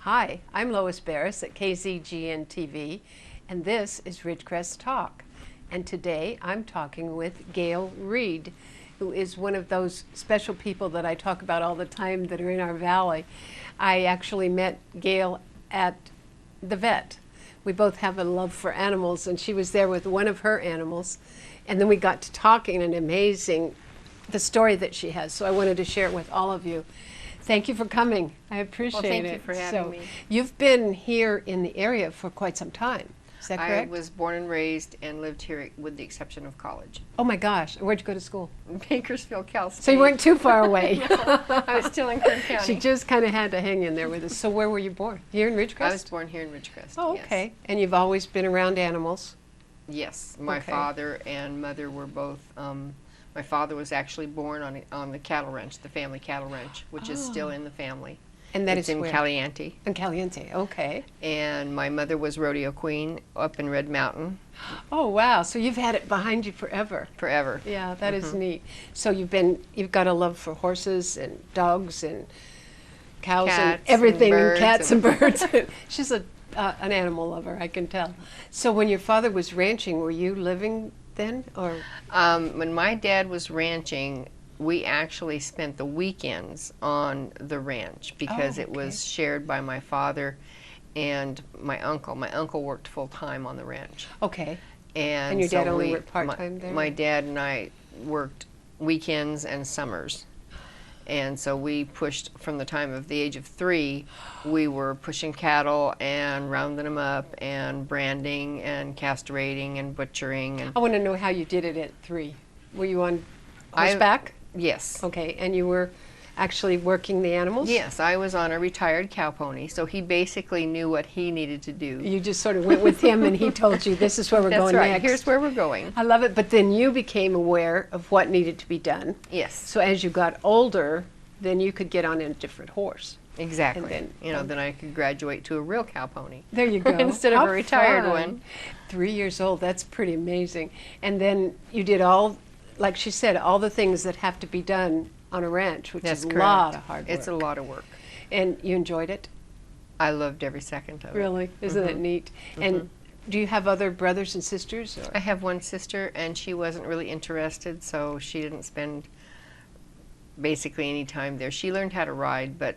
Hi, I'm Lois Barris at KZGN-TV, and this is RIdgecrest Talk. And today I'm talking with Gail Reed, who is one of those special people that I talk about all the time that are in our valley. I actually met Gail at the vet. We both have a love for animals, and she was there with one of her animals. And then we got to talking, and amazing the story that she has. So I wanted to share it with all of you. Thank you for coming. I appreciate it. Well, thank you for having me. You've been here in the area for quite some time. Is that correct? I was born and raised and lived here with the exception of college. Oh my gosh. Where'd you go to school? Bakersfield, Cal State. So you weren't too far away. No, I was still in Kern County. She just kind of had to hang in there with us. So where were you born? Here in RIdgecrest? I was born here in RIdgecrest. Oh, yes. okay. And you've always been around animals? Yes. My Okay. father and mother were both, my father was actually born on the cattle ranch, the family cattle ranch, which is still in the family. And that it's is in where? Caliente. In Caliente, okay. And my mother was rodeo queen up in Red Mountain Oh wow, so you've had it behind you forever. forever. Yeah, that is neat. So you've got a love for horses and dogs and cows and Cats and everything, and birds cats and and- birds. She's an animal lover, I can tell. So when your father was ranching, were you living then, or? When my dad was ranching, we actually spent the weekends on the ranch because Oh, it was shared by my father and my uncle. My uncle worked full time on the ranch. Okay. And your dad so only worked part-time there? My dad and I worked weekends and summers. And so we pushed from the time of the age of 3, we were pushing cattle and rounding them up and branding and castrating and butchering. And I want to know how you did it at 3. Were you on horseback? yes. Okay, and you were actually working the animals? Yes, I was on a retired cow pony, so he basically knew what he needed to do. You just sort of went with him and he told you, this is where we're That's going right. next. Here's where we're going. I love it, but then you became aware of what needed to be done. Yes, So as you got older, then you could get on a different horse. exactly. And then- Then I could graduate to a real cow pony. There you go. Instead of How a retired fun. one. 3 years old, that's pretty amazing. And then you did all, like she said, all the things that have to be done on a ranch, which That's is correct. a lot of hard work. It's a lot of work. And you enjoyed it? I loved every second of it. Really? Isn't it neat? And do you have other brothers and sisters? Or? I have one sister, and she wasn't really interested, so she didn't spend basically any time there. She learned how to ride, but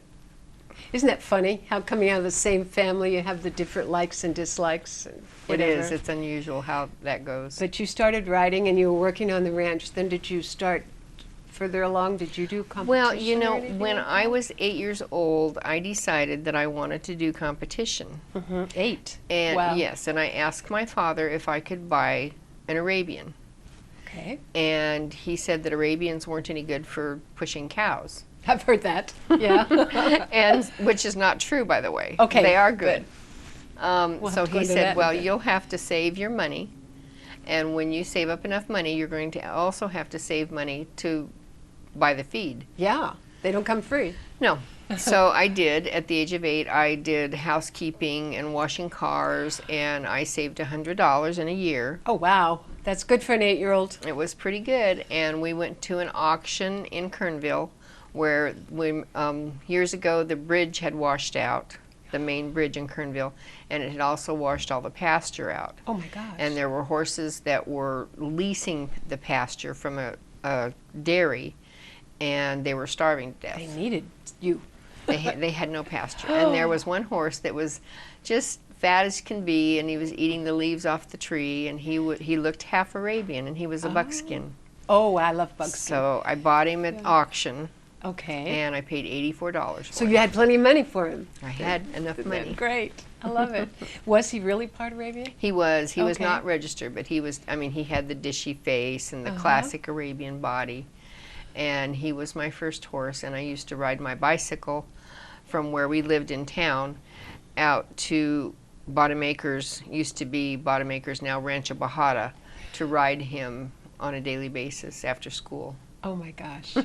Isn't that funny how coming out of the same family you have the different likes and dislikes and it whatever? is. It's unusual how that goes. But you started riding and you were working on the ranch. Then did you start further along? Did you do competition? Well, you or know, anything when like I that? was 8 years old, I decided that I wanted to do competition. 8. And Wow. yes, and I asked my father if I could buy an Arabian. Okay. And he said that Arabians weren't any good for pushing cows. I've heard that. Yeah. And which is not true, by the way. Okay, They are good. good. We'll So have to go he into that said, in a well, bit. you'll have to save your money. And when you save up enough money, you're going to also have to save money to buy the feed. Yeah. They don't come free. No. So I did. At the age of 8, I did housekeeping and washing cars, and I saved $100 in a year. Oh, wow. That's good for an 8-year-old. It was pretty good, and we went to an auction in Kernville where years ago the bridge had washed out, the main bridge in Kernville, and it had also washed all the pasture out. Oh, my gosh. And there were horses that were leasing the pasture from a dairy, and they were starving to death. They needed you. They had no pasture. And there was one horse that was just fat as can be, and he was eating the leaves off the tree, and he looked half Arabian, and he was a buckskin. Oh, I love buckskin. So I bought him at auction, Okay. and I paid $84 for So him. you had plenty of money for him. I had enough money. Great. I love it. Was he really part Arabian? He was Okay. not registered, but he was, I mean, he had the dishy face and the classic Arabian body. And he was my first horse, and I used to ride my bicycle from where we lived in town out to Bottom Acres, used to be Bottom Acres, now Rancho Bajada, to ride him on a daily basis after school. Oh my gosh.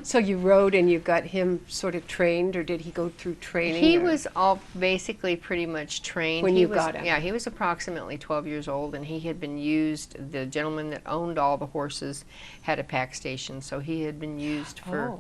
So you rode and you got him sort of trained, or did he go through training? He or- was all basically pretty much trained. When He you was- got him. Yeah, he was approximately 12 years old, and he had been used, the gentleman that owned all the horses had a pack station, so he had been used for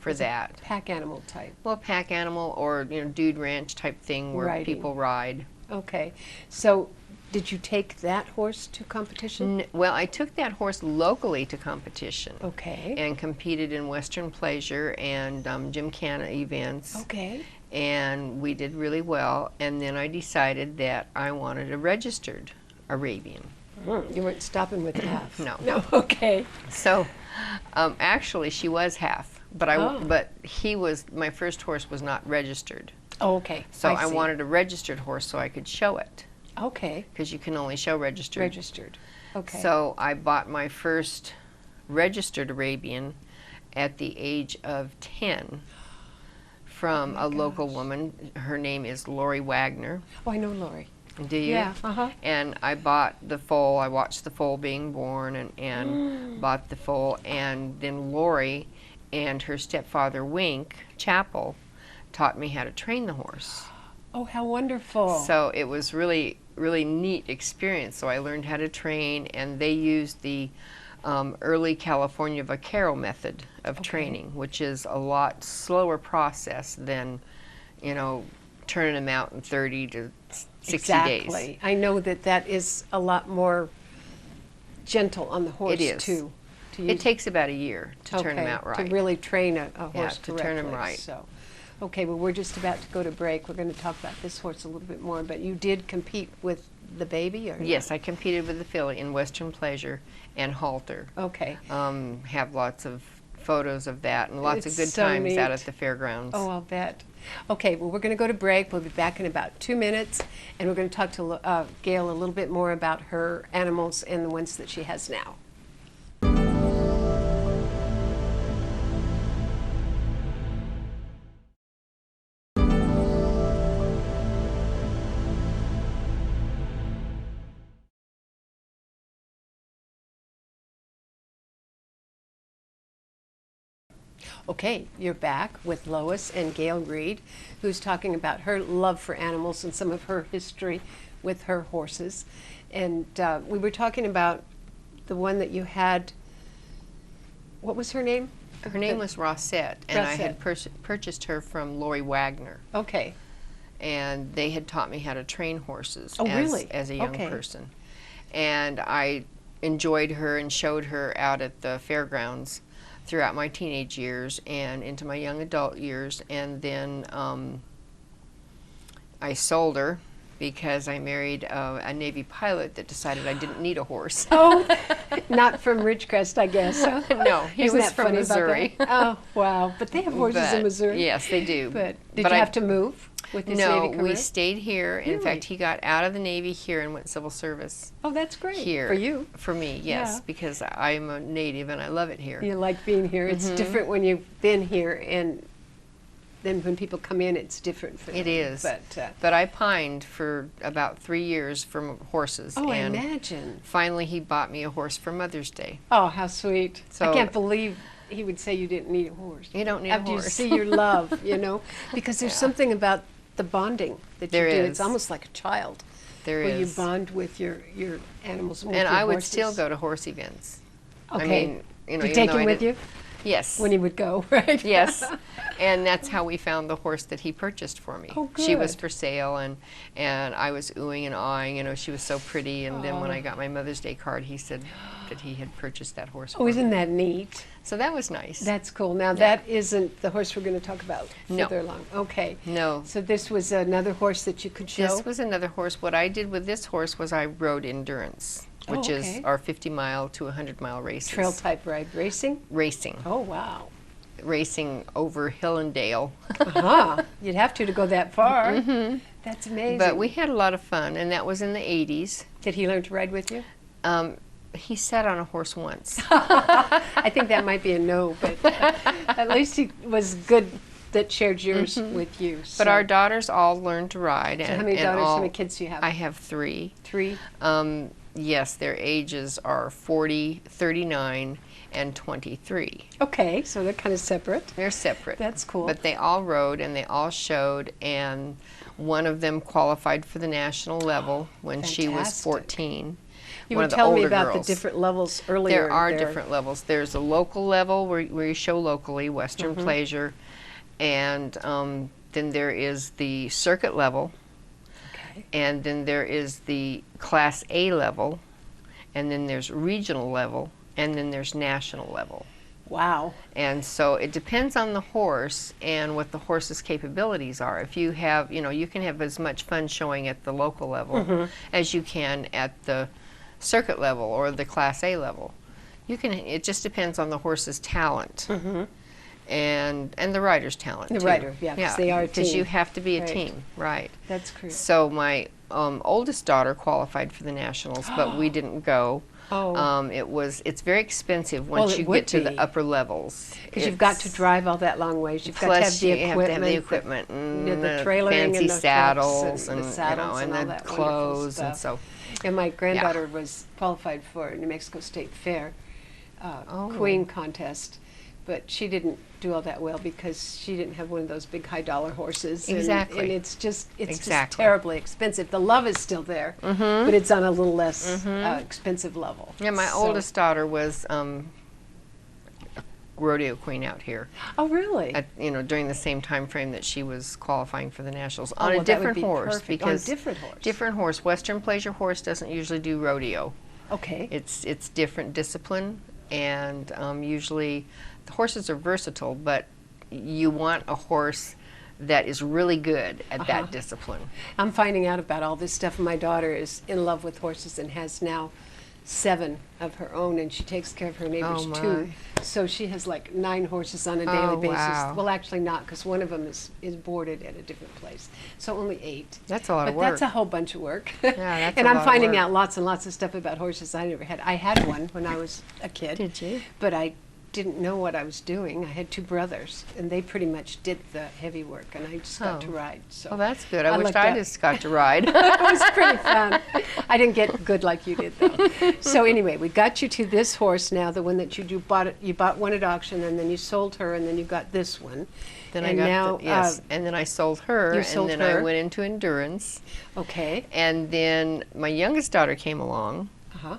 for that. Pack animal type. Well, pack animal or dude ranch type thing where Riding. people ride. Okay. So did you take that horse to competition? Well, I took that horse locally to competition. Okay. And competed in Western Pleasure and Gymkhana events. Okay. And we did really well. And then I decided that I wanted a registered Arabian. You weren't stopping with half. No. No. Okay. So, actually, she was half, but Oh. but my first horse was not registered. Oh, okay. So I see. wanted a registered horse so I could show it, Okay. because you can only show registered. Registered. Okay. So I bought my first registered Arabian at the age of 10 from a local woman. Her name is Lori Wagner. Oh, I know Lori. Do you? Yeah. Uh-huh. And I bought the foal. I watched the foal being born and bought the foal. And then Lori and her stepfather Wink Chappell taught me how to train the horse. Oh, how wonderful. So it was really, really neat experience. So I learned how to train, and they used the early California Vaquero method of training, which is a lot slower process than, turning them out in 30 to 60 days. Exactly. I know that is a lot more gentle on the horse It is. too. It takes about a year to turn them Okay, out right. To really train a horse to turn 'em correctly, right. So, okay, well, we're just about to go to break. We're going to talk about this horse a little bit more, but you did compete with the baby, or Yes, I competed with the filly in Western Pleasure and Halter. Okay. Have lots of photos of that and lots It's of good so times out neat. at the fairgrounds. Oh, I'll bet. Okay, well, we're going to go to break. We'll be back in about 2 minutes, and we're going to talk to Gail a little bit more about her animals and the ones that she has now. Okay, you're back with Lois and Gail Reed, who's talking about her love for animals and some of her history with her horses. And we were talking about the one that you had. What was her name? Her name was Rossette, and I had purchased her from Lori Wagner. Okay. And they had taught me how to train horses really? as a young person. And I enjoyed her and showed her out at the fairgrounds throughout my teenage years and into my young adult years. And then I sold her because I married a Navy pilot that decided I didn't need a horse. Oh, not from RIdgecrest, I guess. Huh? No, he Isn't was that from funny about Missouri. that? Oh, wow. But they have horses in Missouri. Yes, they do. But did you have to move with this No, Navy career? we stayed here. In Really? fact, he got out of the Navy here and went civil service. Oh, that's great. Here. For you. For me, yes, Yeah. because I'm a native and I love it here. You like being here. It's different when you've been here, and then when people come in, it's different for them. It is. But But I pined for about 3 years for horses. oh, I and imagine. finally he bought me a horse for Mother's Day. Oh, how sweet. So- I can't believe he would say you didn't need a horse. You don't need a After horse. you see your love, because there's something about the bonding that There you do. is. It's almost like a child. There where is. you bond with your animals. And, with And your I would horses. still go to horse events. Okay. I mean, you even take though him I with didn't- you Yes. when he would go, right? Yes. And that's how we found the horse that he purchased for me. Oh, She was good. for sale, and I was oohing and awing. She was so pretty. And then when Oh. I got my Mother's Day card, he said that he had purchased that horse for Oh, me. isn't that neat? So that was nice. That's cool. Now, that isn't the horse we're going to talk about No. further along. Okay. No. So this was another horse that you could show? This was another horse. What I did with this horse was I rode endurance, which okay. is our 50-mile to 100-mile races. Trail type ride racing? Racing. Oh, wow. Racing over hill and dale. Uh-huh. You'd have to go that far. That's amazing. But we had a lot of fun, and that was in the 80s. Did he learn to ride with you? He sat on a horse once. I think that might be a no, but at least he was good that shared yours with you. But our daughters all learned to ride. So And, how many and daughters, all- how many kids do you have? I have 3. 3? Yes, their ages are 40, 39, and 23. Okay, so they're kind of separate. They're separate. That's cool. But they all rode and they all showed, and one of them qualified for the national level when she was Fantastic. 14. You one were of the telling me older about girls. the different levels earlier. There are different levels. There's a local level where you show locally, Western Pleasure, and then there is the circuit level, and then there is the Class A level, and then there's regional level, and then there's national level. Wow. And so it depends on the horse and what the horse's capabilities are. If you have, you can have as much fun showing at the local level as you can at the circuit level or the Class A level. It just depends on the horse's talent and the rider's talent The too. rider, yeah, because they are a team. Because you have to be a Right. team, right? That's correct. So my oldest daughter qualified for the nationals, but we didn't go. Oh. It's very expensive once it you would get to be. the upper levels. Because you've got to drive all that long ways. You've got to have Plus the you equipment. have to have the equipment and the the trailering fancy and the saddles trucks and, the saddles and all the that wonderful clothes and stuff. so. And my granddaughter was qualified for New Mexico State Fair Queen contest, but she didn't do all that well because she didn't have one of those big high-dollar horses. Exactly. And it's just Exactly. terribly expensive. The love is still there, but it's on a little less expensive level. Yeah, my So- oldest daughter was rodeo queen out here. Oh, really? During the same time frame that she was qualifying for the nationals Oh, on well, a that would different be horse perfect. because On a different horse. different horse. Western Pleasure horse doesn't usually do rodeo. Okay. It's different discipline, and usually the horses are versatile, but you want a horse that is really good at that discipline. I'm finding out about all this stuff. My daughter is in love with horses and has now 7 of her own, and she takes care of her neighbors Oh, 2. my. So she has like 9 horses on a daily Oh, basis. wow. Well, actually not, because one of them is boarded at a different place. So only 8. That's a lot But of work. that's a whole bunch of work. that's and a I'm lot of finding work. out lots and lots of stuff about horses I never had. I had one when I was a kid. Did you? But I didn't know what I was doing. I had 2 brothers, and they pretty much did the heavy work, and I just got to ride. So Well, that's good. I I wished looked I up. just got to ride. it was pretty fun. I didn't get good like you did, though. So anyway, we got you to this horse now, the one that you bought. You bought one at auction, and then you sold her, and then you got this one. Then and I got now, yes, and then I sold her, you and sold then her. I went into endurance, Okay. and then my youngest daughter came along, Uh-huh.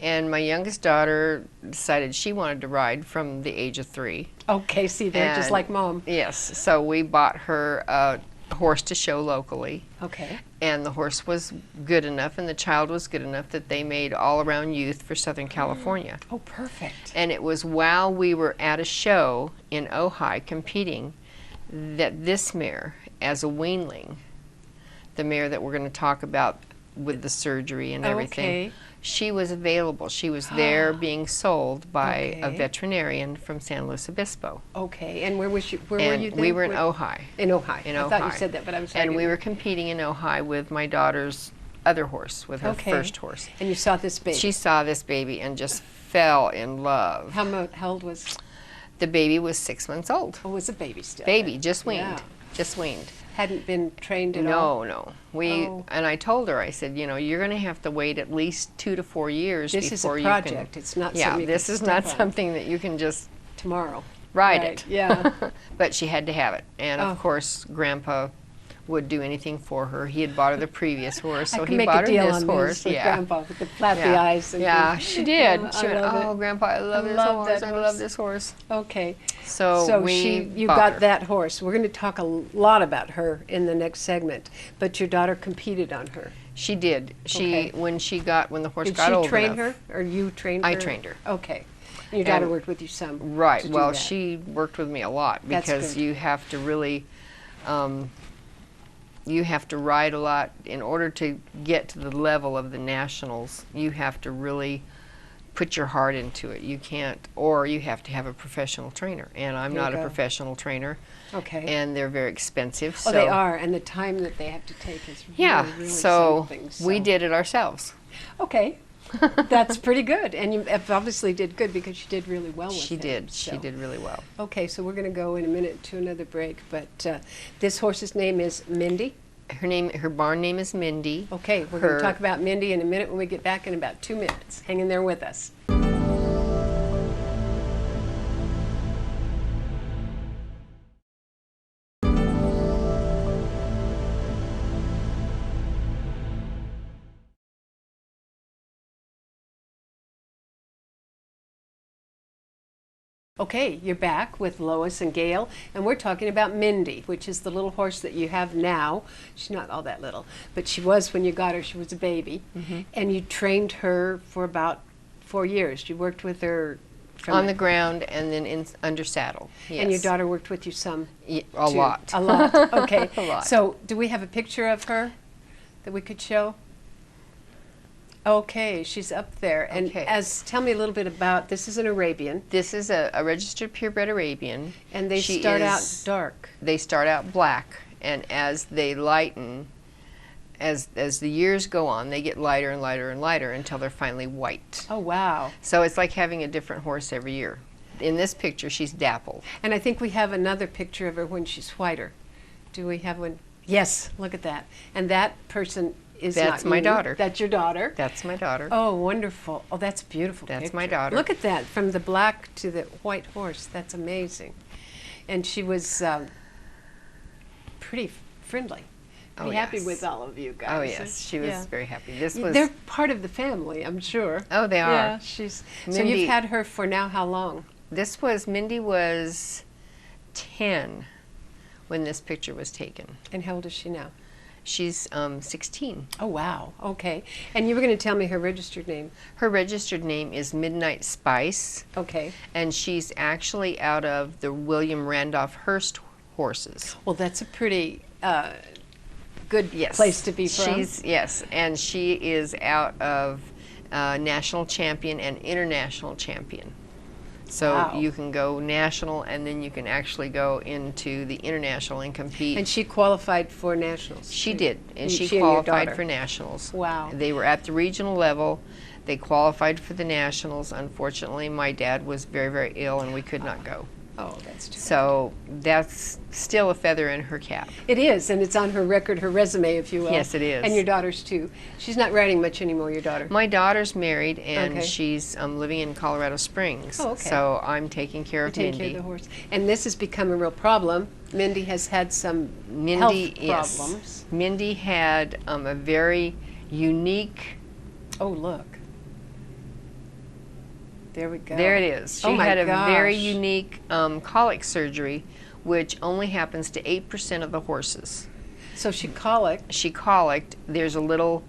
and my youngest daughter decided she wanted to ride from the age of 3. Okay, see, they're just And- like Mom. Yes, so we bought her a horse to show locally, Okay. and the horse was good enough, and the child was good enough that they made all-around youth for Southern California. Oh, perfect. And it was while we were at a show in Ojai competing that this mare, as a weanling, the mare that we're going to talk about with the surgery and everything, Okay. she was available. She was there being sold by a Okay. veterinarian from San Luis Obispo. Okay, and where was you? Where And were you then? we were in Where- Ojai. In Ojai. In I thought you Ojai. said that, but I was. And we were competing in Ojai with my daughter's other horse, with her Okay. first horse. And you saw this baby. She saw this baby and just fell in love. How old was? The baby was 6 months old. Oh, was a baby still. Baby, just weaned. Yeah. Just weaned. Hadn't been trained at all. No. Oh. And I told her, I said, you're going to have to wait at least 2 to 4 years This is a before you project. can. It's not Yeah, something you this can is step not on. something that you can just Tomorrow. ride Right, it. yeah. But she had to have it. And Oh. of course, Grandpa would do anything for her. He had bought her the previous horse, I so can he make bought a her deal this on horse. with Yeah. Grandpa with the flappy Yeah. eyes. And Yeah, the- she did. Yeah, She I went, love oh, it. Grandpa, I love this love horse. that I horse. love this horse. Okay. So you bought got her. that horse. We're going to talk a lot about her in the next segment. But your daughter competed on her. She did. Okay. When the horse Did got she old train enough. her, or you trained her? I trained her. Okay. And your daughter And- worked with you some. Right. to do Well, that. she worked with me a lot That's because good. you have to really, you have to ride a lot in order to get to the level of the nationals. You have to really put your heart into it. You can't, or you have to have a professional trainer. And I'm There you not a go. professional trainer, Okay. and they're very expensive. Oh, they are, and the time that they have to take is really, Yeah. really So something. we did it ourselves. Okay. That's pretty good. And you obviously did good because you did really well with She him, did. She so. did really well. Okay, so we're going to go in a minute to another break, but this horse's name is Mindy. Her barn name is Mindy. Okay, we're going Her- to talk about Mindy in a minute when we get back in about 2 minutes. Hang in there with us. Okay, you're back with Lois and Gail, and we're talking about Mindy, which is the little horse that you have now. She's not all that little, but she was when you got her. She was a baby, and you trained her for about 4 years. You worked with her On the ground and then under saddle. Yes. And your daughter worked with you some? A too. lot. A lot, okay. A lot. So do we have a picture of her that we could show? Okay, she's up there. And Okay. tell me a little bit about, this is an Arabian. This is a registered purebred Arabian. And they She start out is- dark. They start out black, and as they lighten, as the years go on, they get lighter and lighter and lighter until they're finally white. Oh, wow. So it's like having a different horse every year. In this picture, she's dappled. And I think we have another picture of her when she's whiter. Do we have one? Yes, look at that. And that person is That's not my you. daughter. That's your daughter? That's my daughter. Oh, wonderful. Oh, that's a beautiful That's picture. my daughter. Look at that, from the black to the white horse. That's amazing. And she was pretty friendly. Pretty happy yes. with all of you guys. Oh yes, she was Yeah. very happy. This was. They're part of the family, I'm sure. Oh, they are. Yeah, she's. So Mindy- you've had her for now how long? Mindy was 10 when this picture was taken. And how old is she now? She's 16. Oh, wow. Okay. And you were going to tell me her registered name. Her registered name is Midnight Spice, Okay. and she's actually out of the William Randolph Hearst horses. Well, that's a pretty good Yes. place to be from. Yes, and she is out of national champion and international champion. So Wow. you can go national, and then you can actually go into the international and compete. And she qualified for nationals. She too. did, and she your qualified daughter. for nationals. Wow. They were at the regional level. They qualified for the nationals. Unfortunately, my dad was very, very ill, and we could not go. Oh, that's too So that's still a feather in her cap. It is, and it's on her record, her resume, if you will. Yes, it is. And your daughter's too. She's not riding much anymore, your daughter. My daughter's married, and Okay. she's living in Colorado Springs. Oh, okay. So I'm taking care of Take Mindy. care of the horse. And this has become a real problem. Mindy has had some health Yes. problems. Mindy had a very unique. Oh, look. There we go. There it is. She Oh my had a very gosh. unique colic surgery, which only happens to 8% of the horses. So she colicked. She colicked. There's a little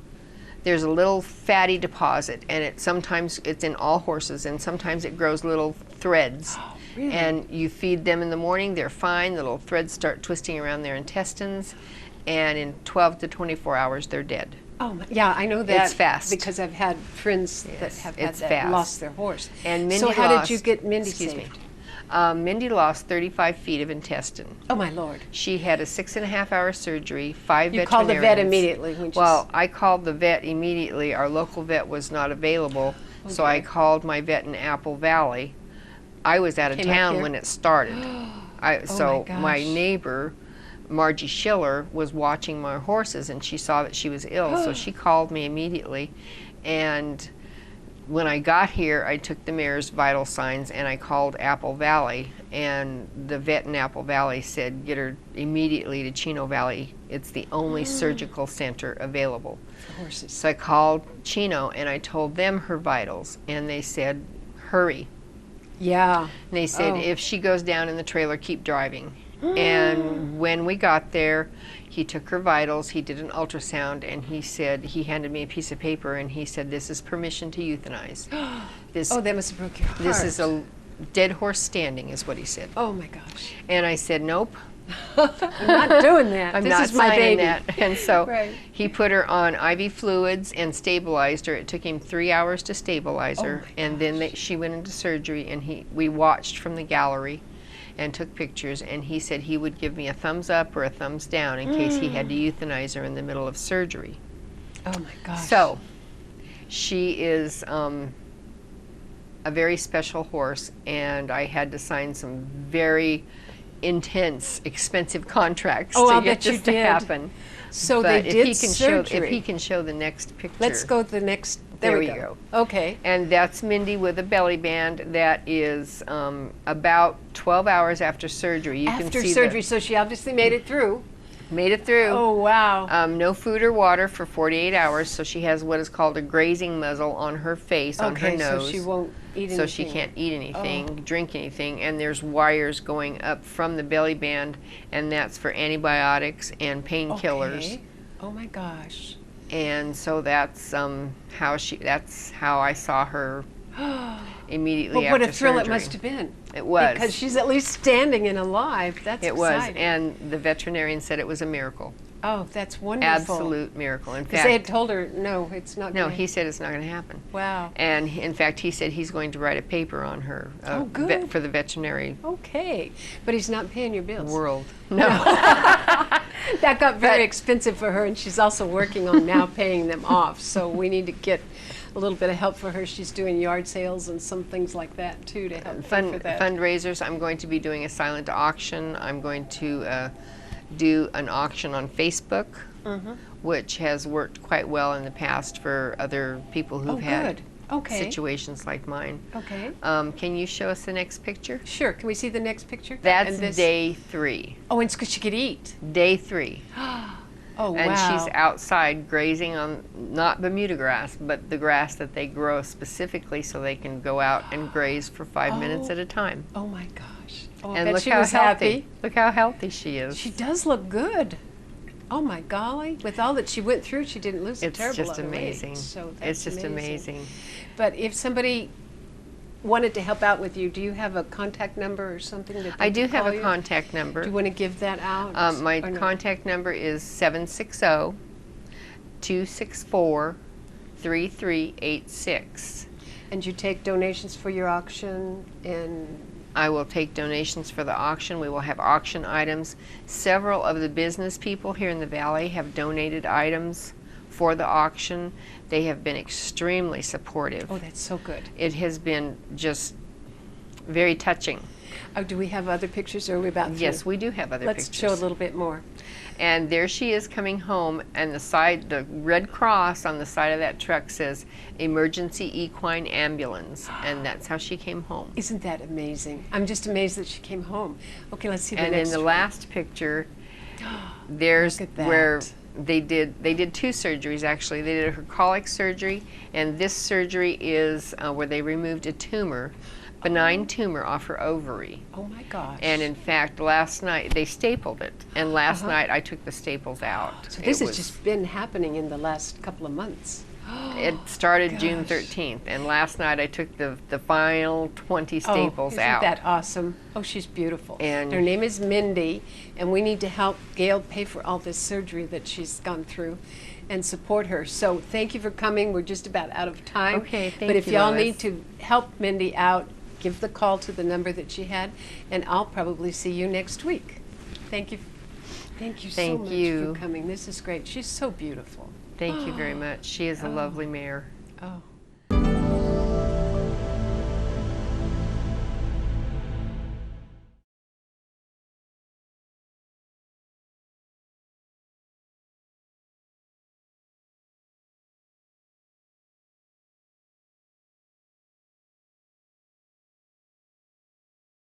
fatty deposit, and sometimes it's in all horses, and sometimes it grows little threads. Oh, really? And you feed them in the morning, they're fine. The little threads start twisting around their intestines, and in 12 to 24 hours, they're dead. Oh, yeah, I know that. It's fast. Because I've had friends that Yes, have had it's that, fast. lost their horse. And Mindy so how lost, did you get Mindy excuse saved? me. Mindy lost 35 feet of intestine. Oh, my Lord. She had a 6.5-hour surgery, 5 You veterinarians. called the vet immediately when she's... Well, I called the vet immediately. Our local vet was not available, so I Okay. called my vet in Apple Valley. I was out of Came up town here? when it started. So my gosh. neighbor, Margie Schiller, was watching my horses, and she saw that she was ill, so she called me immediately. And when I got here, I took the mare's vital signs, and I called Apple Valley, and the vet in Apple Valley said, get her immediately to Chino Valley. It's the only surgical center available. horses. So I called Chino, and I told them her vitals, and they said, hurry. Yeah. And they said, Oh. if she goes down in the trailer, keep driving. And when we got there, he took her vitals, he did an ultrasound, and he handed me a piece of paper, and he said, this is permission to euthanize. This, Oh, that must have broke your heart. this is a dead horse standing, is what he said. Oh, my gosh. And I said, nope, I'm not doing that. I'm this not is my signing baby. that. And so Right. he put her on IV fluids and stabilized her. It took him 3 hours to stabilize her, my and then she went into surgery. And we watched from the gallery and took pictures. And he said he would give me a thumbs up or a thumbs down in case he had to euthanize her in the middle of surgery. Oh, my gosh. So she is a very special horse, and I had to sign some very intense, expensive contracts Oh, to I'll get bet you this to did. happen. So But they if did he can surgery. if he can show the next picture. Let's go to the next. There we we go. Okay. And that's Mindy with a belly band. That is about 12 hours after surgery. You can After see surgery, so she obviously made it through. Made it through. Oh, wow. No food or water for 48 hours, so she has what is called a grazing muzzle on her face, on her Okay, nose. so she won't eat anything. So she can't eat anything, drink anything, and there's wires going up from the belly band, and that's for antibiotics and painkillers. Okay. Oh my gosh. And so that's that's how I saw her immediately But after what a thrill it surgery. must have been. It was. Because she's at least standing and alive. That's It was, exciting. and the veterinarian said it was a miracle. Oh, that's wonderful. Absolute miracle. In Because they had fact, told her, no, it's not no, gonna he said it's not going to happen. Wow. And in fact, he said he's going to write a paper on her Oh, good. for the veterinary Okay. But he's not paying your bills. world. No. That got very But- expensive for her, and she's also working on now paying them off. So we need to get a little bit of help for her. She's doing yard sales and some things like that, too, to help pay for that. Fundraisers. I'm going to be doing a silent auction. I'm going to do an auction on Facebook, which has worked quite well in the past for other people who've Oh, had good. Okay. situations like mine. Okay. Can you show us the next picture? Sure. Can we see the next picture? That's And this- day 3. Oh, and it's because she could eat. Day 3. Oh, And wow. she's outside grazing on, not Bermuda grass, but the grass that they grow specifically so they can go out and graze for 5 minutes Oh. at a time. Oh, my gosh. Oh, I And bet look she how was healthy. happy. Look how healthy she is. She does look good. Oh, my golly. With all that she went through, she didn't lose a It's terrible just lot of weight. amazing. So It's that's just amazing. But if somebody wanted to help out with you, do you have a contact number or something that they I do could have call a you? contact number. Do you want to give that out? My or no? contact number is 760-264-3386. And you take donations for your auction and I will take donations for the auction. We will have auction items. Several of the business people here in the Valley have donated items for the auction. They have been extremely supportive. oh, that's so good. It has been just very touching. Oh, do we have other pictures, or are we about through? Yes, we do have other Let's pictures. show a little bit more. And there she is coming home, and the red cross on the side of that truck says Emergency Equine Ambulance, and that's how she came home. Isn't that amazing? I'm just amazed that she came home. Okay, let's see the And next in the one. last picture, there's Look at where that. they did 2 surgeries actually. They did her colic surgery, and this surgery is where they removed a tumor, benign tumor off her ovary. Oh my gosh. And in fact, last night they stapled it, and last night I took the staples out. so this It has just been happening in the last couple of months. It started June Gosh. 13th, and last night I took the final 20 staples isn't out. that awesome? Oh, she's beautiful. And- her name is Mindy, and we need to help Gail pay for all this surgery that she's gone through and support her. So thank you for coming. We're just about out of time. Okay, thank But if you, y'all Lois. need to help Mindy out, give the call to the number that she had, and I'll probably see you next week. Thank you. Thank you so Thank much you. for coming. This is great. She's so beautiful. Thank you very much. She is a lovely mare. Oh.